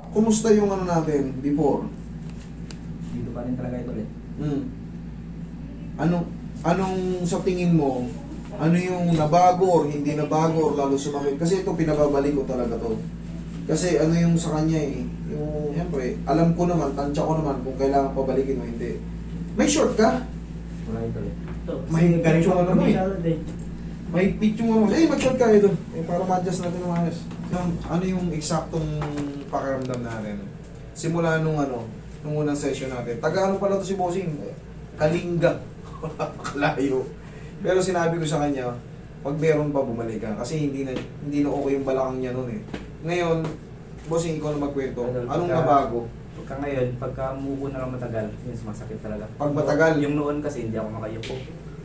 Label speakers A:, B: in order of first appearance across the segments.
A: Kumusta yung ano natin before?
B: Dito pa rin talaga ito ulit.
A: Anong sa tingin mo, ano yung nabago or hindi nabago or lalo sumakit? Kasi ito pinababalik ko talaga to. Kasi ano yung sa kanya yung siyempre, alam ko naman, tansya ko naman kung kailangan pabalikin o hindi. May short ka?
B: Wala ito ulit.
A: May ganito ano mo eh.
C: eh.
A: May picture mo. Mag-short ka ito. Para ma-adjust natin ng ayos. Ano yung eksaktong pakiramdam natin? Simula nung unang session natin. Taga ano pala to si Bossing? Kalinga. Kalayo. Pero sinabi ko sa kanya, pag meron pa bumalik ka. Kasi hindi na okay yung balakang niya noon eh. Ngayon, Bossing, ikaw na magkwento. Anong nabago?
B: Pagka ngayon, pagka umupo na lang matagal, yun sumasakit talaga.
A: Pag matagal?
B: Yung noon kasi hindi ako makayupo.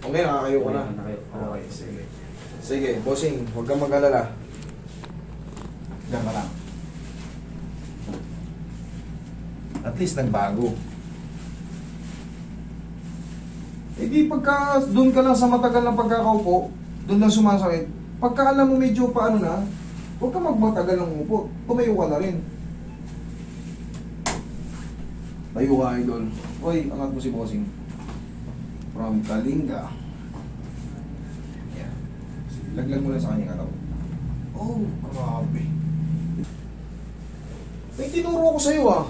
A: Okay, nakakayo ko na. Okay, sige. Sige, Bossing, huwag kang mag-alala. Diyan ka lang. At least nagbago. Eh di pagka doon ka lang sa matagal ng pagkakaupo, doon lang sumasakit. Pagka alam mo medyo paano na, huwag ka magmatagal ng upo. Tumayo ka na rin. Tayo ka, idol. Hoy, angat mo si Bossing. From Kalinga. Yan. Laglag mo lang sa kanya kataw. Oh, grabe. May tinuro ko sa'yo ah.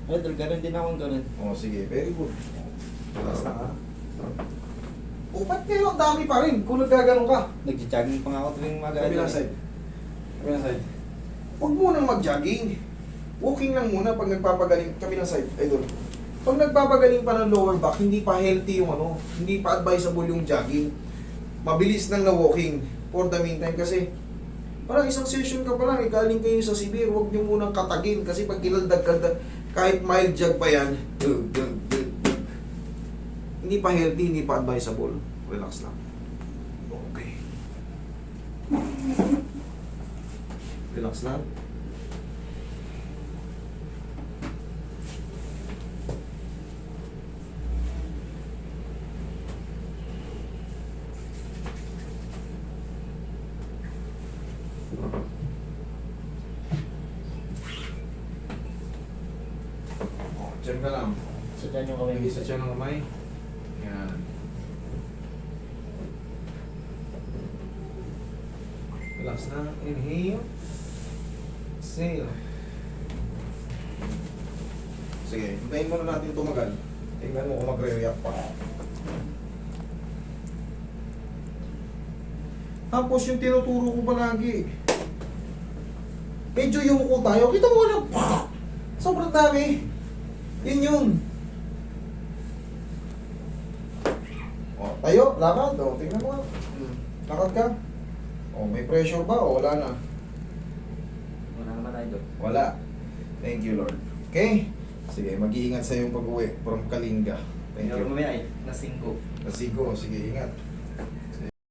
B: Idol, ganun din akong ganun.
A: Oh, sige. Very good. Taas na ka. Oh, ba't kayo ang dami pa rin kung nagkaganon ka?
B: Nag-jogging pa nga ako tuwing mag
A: Kabilang side. Kabilang side. Huwag mo nang mag-jogging. Walking lang muna pag nagpapagaling. Kabilang side. Idol. Pag nagpapagaling pa ng lower back, hindi pa healthy yung hindi pa advisable yung jogging. Mabilis lang na walking for the meantime kasi parang isang session ka pa lang, galing kayo sa severe, huwag nyo munang katagin kasi pag kilaldag-kaldag, kahit mild jog pa yan, hindi pa healthy, hindi pa advisable. Relax lang. Okay. Relax lang. Diyan ka lang.
B: So, dyan yung kamay.
A: Isa siya ng kamay. Yan. Relax na. Inhale. Exhale. Sige, hintayin muna natin tumagal. Tingnan mo kung magre-react pa. Tapos yung tinuturo ko palagi. Medyo yumuko tayo. Kita mo lang. Sobrang dami. Yun. O, tayo, lakad. O, tingnan mo. Lakad ka. O, may pressure ba? O, wala na.
B: Wala naman idol.
A: Wala. Thank you, Lord. Okay? Sige, mag-iingat sa iyong pag-uwi from Kalinga. Thank
B: Pero
A: you.
B: mamaya na 5.
A: Nasigo. Sige, ingat.